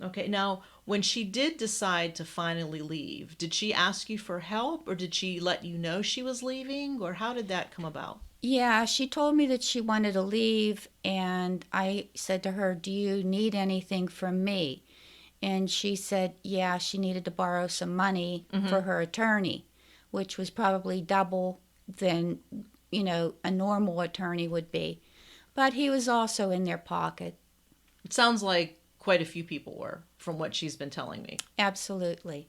Okay, now, when she did decide to finally leave, did she ask you for help, or did she let you know she was leaving, or how did that come about? Yeah, she told me that she wanted to leave, and I said to her, "Do you need anything from me?" And she said, yeah, she needed to borrow some money for her attorney, which was probably double than, a normal attorney would be. But he was also in their pocket. It sounds like quite a few people were, from what she's been telling me. Absolutely.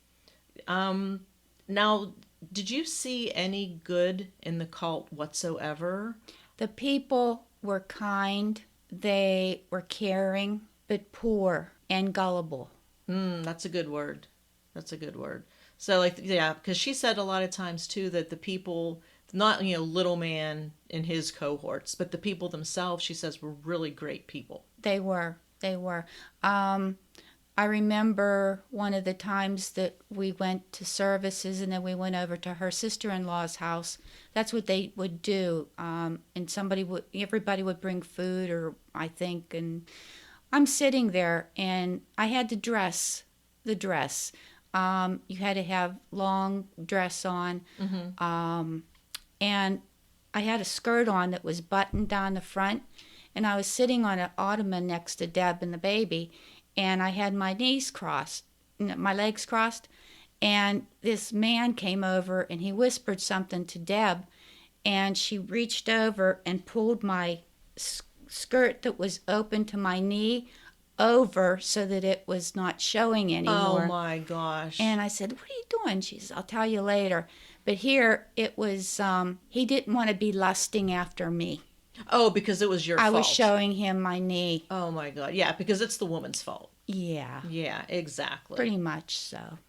Now, did you see any good in the cult whatsoever? The people were kind, they were caring, but poor and gullible. That's a good word. That's a good word. So, because she said a lot of times, too, that the people, not, little man in his cohorts, but the people themselves, she says, were really great people. They were. I remember one of the times that we went to services and then we went over to her sister-in-law's house. That's what they would do. And everybody would bring food, or I think, and I'm sitting there and I had to dress the dress. You had to have long dress on. And I had a skirt on that was buttoned down the front. And I was sitting on an ottoman next to Deb and the baby. And I had my legs crossed. And this man came over and he whispered something to Deb. And she reached over and pulled my skirt that was open to my knee over so that it was not showing anymore. Oh my gosh. And I said, "What are you doing?" She says, "I'll tell you later." But here it was, he didn't want to be lusting after me. Oh, because it was your fault. I was showing him my knee. Oh my God. Yeah, because it's the woman's fault. Yeah. Yeah, exactly. Pretty much so.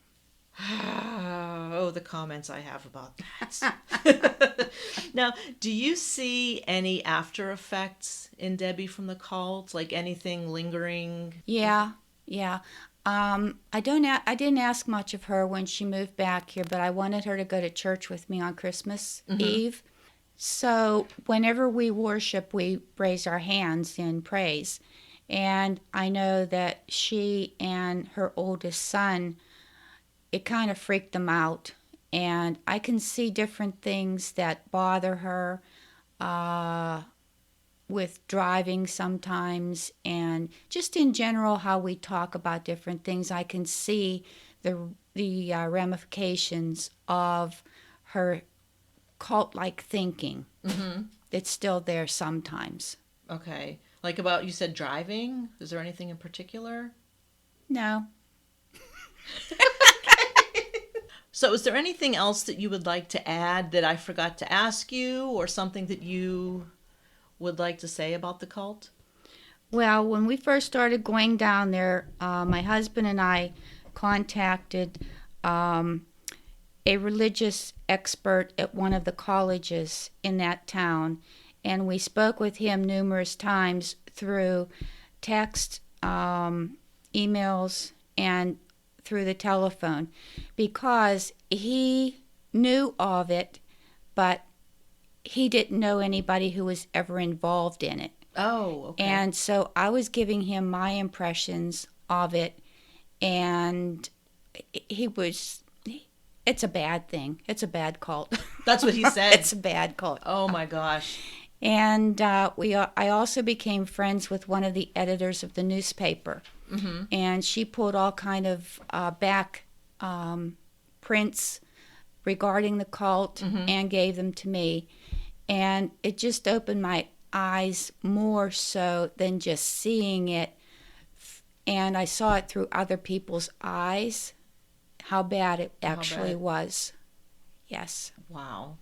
Oh, the comments I have about that. Now, do you see any after effects in Debbie from the cult? Like anything lingering? Yeah. I didn't ask much of her when she moved back here, but I wanted her to go to church with me on Christmas Eve. So whenever we worship, we raise our hands in praise. And I know that she and her oldest son it kind of freaked them out. And I can see different things that bother her with driving sometimes, and just in general how we talk about different things. I can see the ramifications of her cult-like thinking. Mm-hmm. It's still there sometimes. Okay. Like about, you said driving? Is there anything in particular? No. So is there anything else that you would like to add that I forgot to ask you, or something that you would like to say about the cult? Well, when we first started going down there, my husband and I contacted a religious expert at one of the colleges in that town, and we spoke with him numerous times through text, emails, and through the telephone, because he knew of it, but he didn't know anybody who was ever involved in it. Oh, okay. And so I was giving him my impressions of it, and it's a bad thing. It's a bad cult. That's what he said. It's a bad cult. Oh my gosh. And I also became friends with one of the editors of the newspaper. Mm-hmm. And she pulled all kind of back prints regarding the cult, mm-hmm. and gave them to me. And it just opened my eyes more so than just seeing it. And I saw it through other people's eyes, how bad it actually was. Yes. Wow.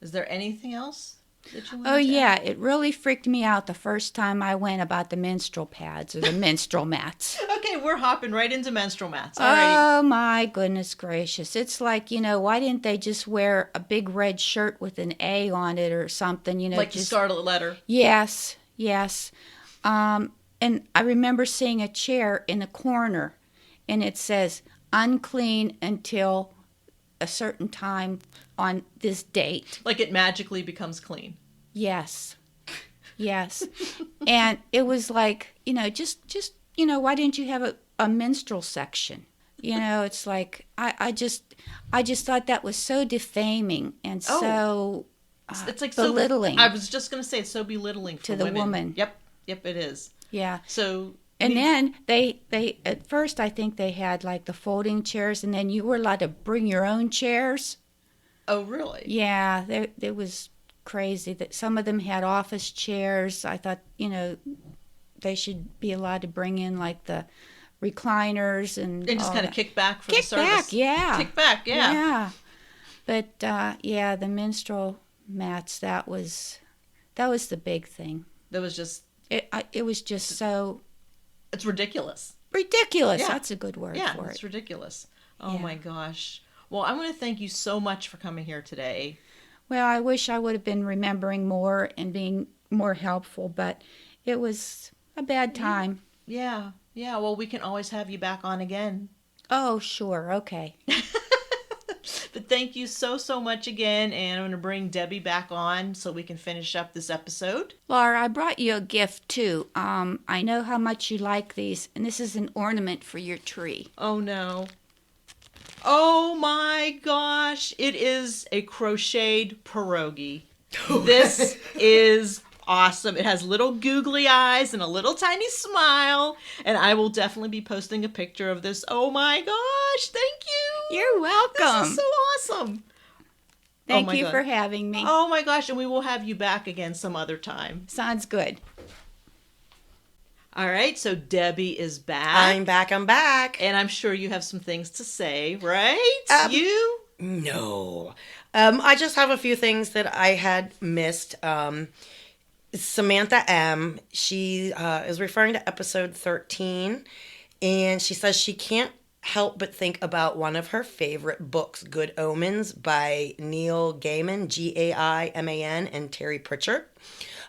Is there anything else that you want Oh, to yeah. add? It really freaked me out the first time I went about the menstrual pads or the menstrual mats. Okay, we're hopping right into menstrual mats. All right. Oh, my goodness gracious. It's like, why didn't they just wear a big red shirt with an A on it or something? Like the scarlet letter. Yes, yes. And I remember seeing a chair in the corner, and it says, unclean until a certain time on this date. Like it magically becomes clean. Yes. Yes. And it was like, just why didn't you have a menstrual section? It's like, I just thought that was so defaming and so it's like belittling. I was just going to say, it's so belittling for to the women. woman. Yep, it is. Yeah. So... And then they at first I think they had like the folding chairs, and then you were allowed to bring your own chairs. Oh, really? Yeah, it was crazy that some of them had office chairs. I thought, they should be allowed to bring in like the recliners and just kind of kick back for the service. Kick back, yeah. Kick back, yeah. Yeah. But the menstrual mats, that was the big thing. That was just... It was just so... It's ridiculous. Ridiculous. Yeah. That's a good word for it. Yeah, it's ridiculous. Oh, yeah. my gosh. Well, I want to thank you so much for coming here today. Well, I wish I would have been remembering more and being more helpful, but it was a bad time. Yeah. Well, we can always have you back on again. Oh, sure. Okay. But thank you so much again, and I'm going to bring Debbie back on so we can finish up this episode. Laura, I brought you a gift, too. I know how much you like these, and this is an ornament for your tree. Oh, no. Oh, my gosh. It is a crocheted pierogi. This is awesome. It has little googly eyes and a little tiny smile, and I will definitely be posting a picture of this. Oh, my gosh. Thank you. You're welcome. This is so awesome. Thank you for having me. Oh my gosh, and we will have you back again some other time. Sounds good. All right, so Debbie is back. I'm back. And I'm sure you have some things to say, right? You? No. I just have a few things that I had missed. Samantha M., she is referring to episode 13, and she says she can't help but think about one of her favorite books, Good Omens, by Neil Gaiman, Gaiman, and Terry Pritchard.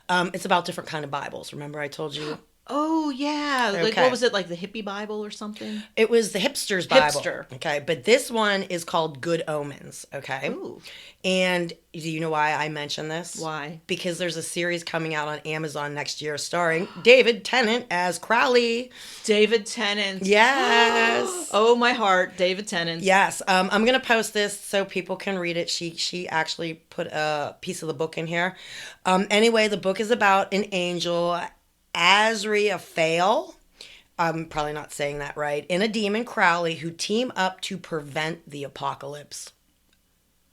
It's about different kind of Bibles. Remember I told you? Oh, yeah. Like, Okay. what was it, like the hippie Bible or something? It was the Hipster's Bible. Hipster. Okay, but this one is called Good Omens. Okay. Ooh. And do you know why I mention this? Why? Because there's a series coming out on Amazon next year starring David Tennant as Crowley. David Tennant. Yes. Oh, my heart. David Tennant. Yes. I'm gonna post this so people can read it. She actually put a piece of the book in here. Anyway, the book is about an angel, Azrael. I'm probably not saying that right. And a demon, Crowley, who team up to prevent the apocalypse.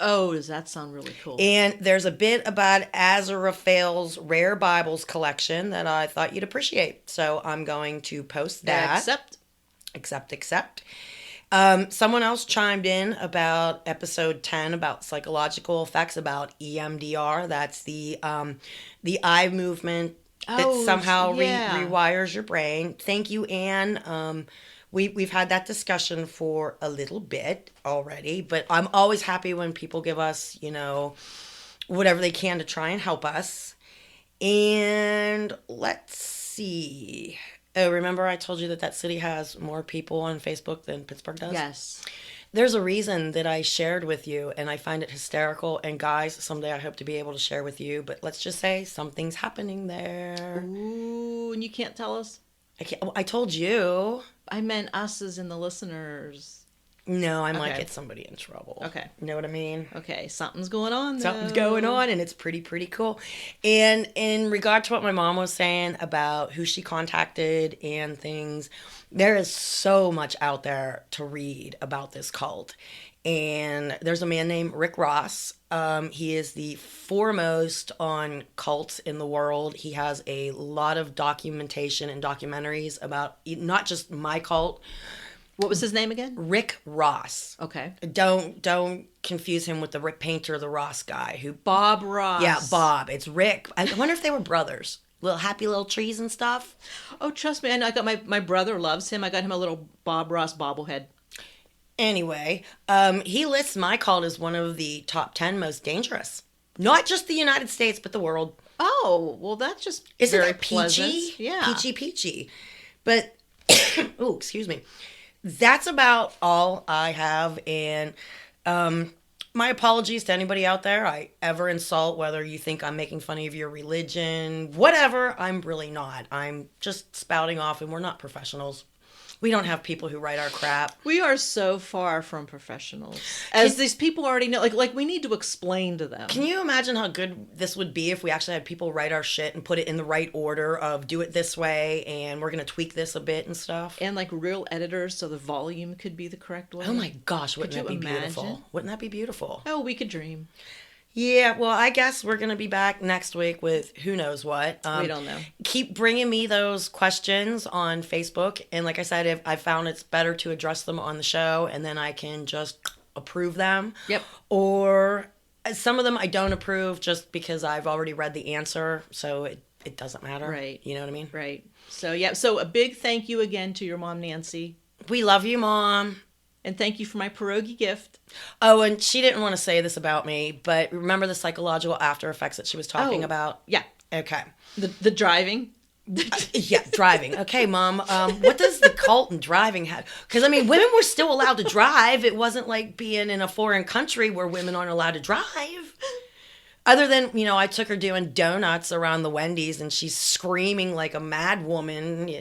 Oh, does that sound really cool? And there's a bit about Azrael's Rare Bibles collection that I thought you'd appreciate. So I'm going to post that. Accept. Someone else chimed in about episode 10 about psychological effects about EMDR. That's the eye movement that Oh, somehow yeah. rewires your brain. Thank you, Anne. We've had that discussion for a little bit already, but I'm always happy when people give us, whatever they can to try and help us. And let's see. Oh, remember I told you that city has more people on Facebook than Pittsburgh does? Yes. There's a reason that I shared with you, and I find it hysterical. And guys, someday I hope to be able to share with you, but let's just say something's happening there. Ooh, and you can't tell us? I told you. I meant us as in the listeners. No, I might Okay. get somebody in trouble. Okay. You know what I mean? Okay, something's going on, though. Something's going on, and it's pretty cool. And in regard to what my mom was saying about who she contacted and things, there is so much out there to read about this cult. And there's a man named Rick Ross. He is the foremost on cults in the world. He has a lot of documentation and documentaries about not just my cult. What was his name again? Rick Ross. Okay. Don't confuse him with the Rick Painter, the Ross guy who. Bob Ross. Yeah, Bob. It's Rick. I wonder if they were brothers. Little happy little trees and stuff. Oh, trust me, I got my brother loves him. I got him a little Bob Ross bobblehead. Anyway, he lists my cult as one of the top 10 most dangerous. Not just the United States, but the world. Oh, well, that's just Isn't very that peachy? pleasant. Yeah. Peachy. But, oh, excuse me. That's about all I have. And my apologies to anybody out there I ever insult, whether you think I'm making fun of your religion, whatever. I'm really not. I'm just spouting off, and we're not professionals. We don't have people who write our crap. We are so far from professionals. As these people already know, like we need to explain to them. Can you imagine how good this would be if we actually had people write our shit and put it in the right order of do it this way and we're going to tweak this a bit and stuff? And like real editors, so the volume could be the correct way. Oh my gosh, wouldn't Could that you be beautiful? imagine? Wouldn't that be beautiful? Oh, we could dream. Yeah, well, I guess we're going to be back next week with who knows what. We don't know. Keep bringing me those questions on Facebook. And like I said, if I found it's better to address them on the show and then I can just approve them. Yep. Or some of them I don't approve just because I've already read the answer. So it doesn't matter. Right. You know what I mean? Right. So, yeah. So a big thank you again to your mom, Nancy. We love you, Mom. And thank you for my pierogi gift. Oh, and she didn't want to say this about me, but remember the psychological after effects that she was talking Oh. about? Yeah. Okay. The driving. Yeah, driving. Okay, Mom. What does the cult and driving have? Because, I mean, women were still allowed to drive. It wasn't like being in a foreign country where women aren't allowed to drive. Other than, I took her doing donuts around the Wendy's and she's screaming like a mad woman. I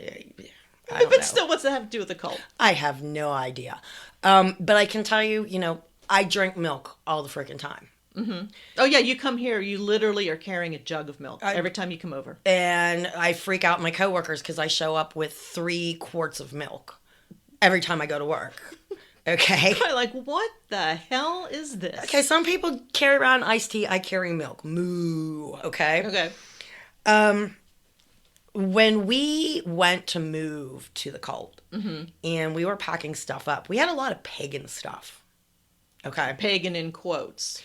don't know. But still, what's that have to do with the cult? I have no idea. But I can tell you, I drink milk all the freaking time. Oh, yeah. You come here. You literally are carrying a jug of milk every time you come over. And I freak out my coworkers because I show up with 3 quarts of milk every time I go to work. Okay? I'm like, what the hell is this? Okay, some people carry around iced tea. I carry milk. Moo. Okay? Okay. When we went to move to the cult and we were packing stuff up, we had a lot of pagan stuff. Okay? Pagan in quotes.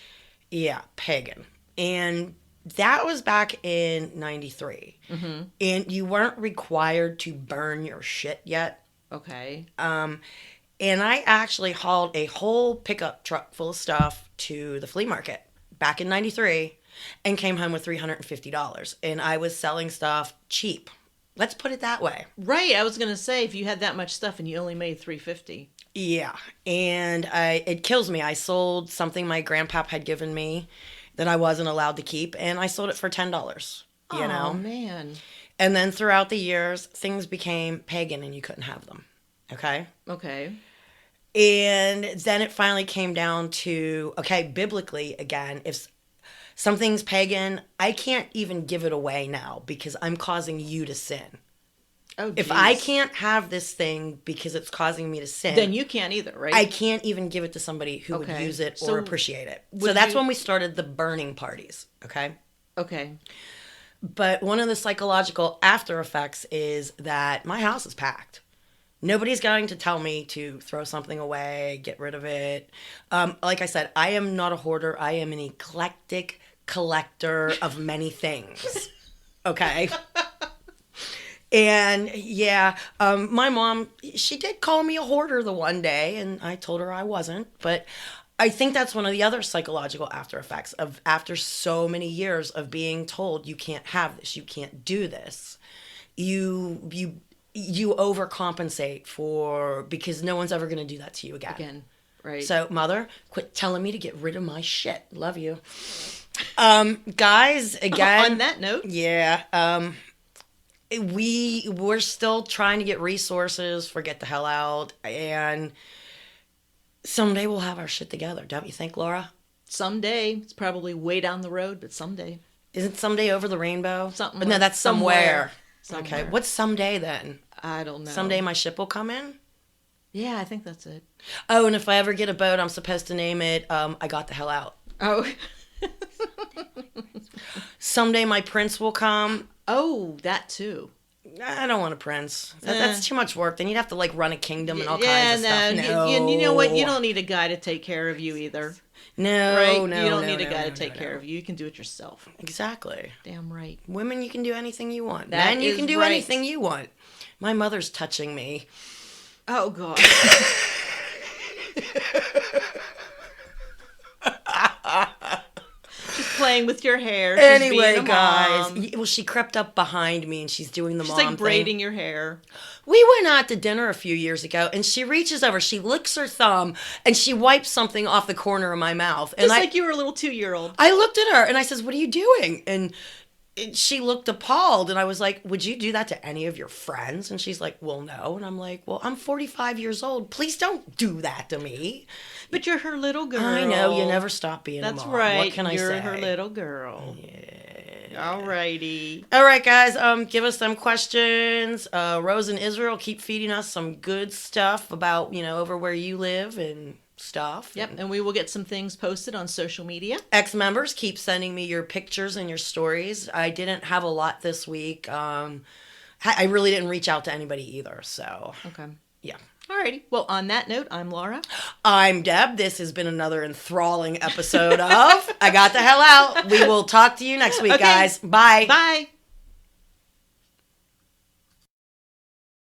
Yeah, pagan. And that was back in 93. And you weren't required to burn your shit yet. Okay. And I actually hauled a whole pickup truck full of stuff to the flea market back in 93 and came home with $350. And I was selling stuff cheap. Let's put it that way. Right. I was going to say, if you had that much stuff and you only made $350. Yeah, and it kills me. I sold something my grandpap had given me that I wasn't allowed to keep, and I sold it for $10. You Oh, know, man. and then throughout the years, things became pagan, and you couldn't have them. Okay. Okay. And then it finally came down to, okay, biblically, again, if something's pagan, I can't even give it away now because I'm causing you to sin. Oh, If geez. I can't have this thing because it's causing me to sin, Then you can't either, right? I can't even give it to somebody who would Okay. use it So or appreciate it. So would that's you- when we started the burning parties, okay? Okay. But one of the psychological after effects is that my house is packed. Nobody's going to tell me to throw something away, get rid of it. Like I said, I am not a hoarder. I am an eclectic collector of many things. Okay. And yeah, my mom, she did call me a hoarder the one day, and I told her I wasn't. But I think that's one of the other psychological after effects of after so many years of being told you can't have this, you can't do this. You overcompensate for because no one's ever going to do that to you again. Again. Right. So, mother, quit telling me to get rid of my shit. Love you. Guys, again. On that note. Yeah. We're still trying to get resources for Get the Hell Out, and someday we'll have our shit together, don't you think, Laura? Someday. It's probably way down the road, but someday. Isn't someday over the rainbow? Something No, like- that's somewhere. Somewhere. Okay, what's someday then? I don't know. Someday my ship will come in? Yeah, I think that's it. Oh, and if I ever get a boat, I'm supposed to name it I Got the Hell Out. Oh. Someday my prince will come. Oh, that too. I don't want a prince. That's too much work. Then you'd have to like run a kingdom and all kinds of Yeah, stuff. no. You know what? You don't need a guy to take care of you either. No, Right? no, You don't no, need a no, guy no, to take no, care no. of you. You can do it yourself. Exactly. Damn right. Women, you can do anything you want. That Men, you is can do right. anything you want. My mother's touching me. Oh, God. She's playing with your hair. She's Anyway, being a guys. mom. Well, she crept up behind me and she's doing the She's mom like braiding thing. your hair. We went out to dinner a few years ago and she reaches over, she licks her thumb, and she wipes something off the corner of my mouth. And Just like you were a little 2-year-old. I looked at her and I says, "What are you doing?" And she looked appalled, and I was like, "Would you do that to any of your friends?" And she's like, "Well, no." And I'm like, "Well, I'm 45 years old. Please don't do that to me." But you're her little girl. I know, you never stop being a That's mom. right. What can I You're say? her little girl. All righty. All right, guys, give us some questions. Rose and Israel, keep feeding us some good stuff about, over where you live and stuff. Yep, and we will get some things posted on social media. Ex-members, keep sending me your pictures and your stories. I didn't have a lot this week. I really didn't reach out to anybody either, so Okay. yeah. Alrighty. Well, on that note, I'm Laura. I'm Deb. This has been another enthralling episode of I Got the Hell Out. We will talk to you next week, Okay. guys. Bye. Bye.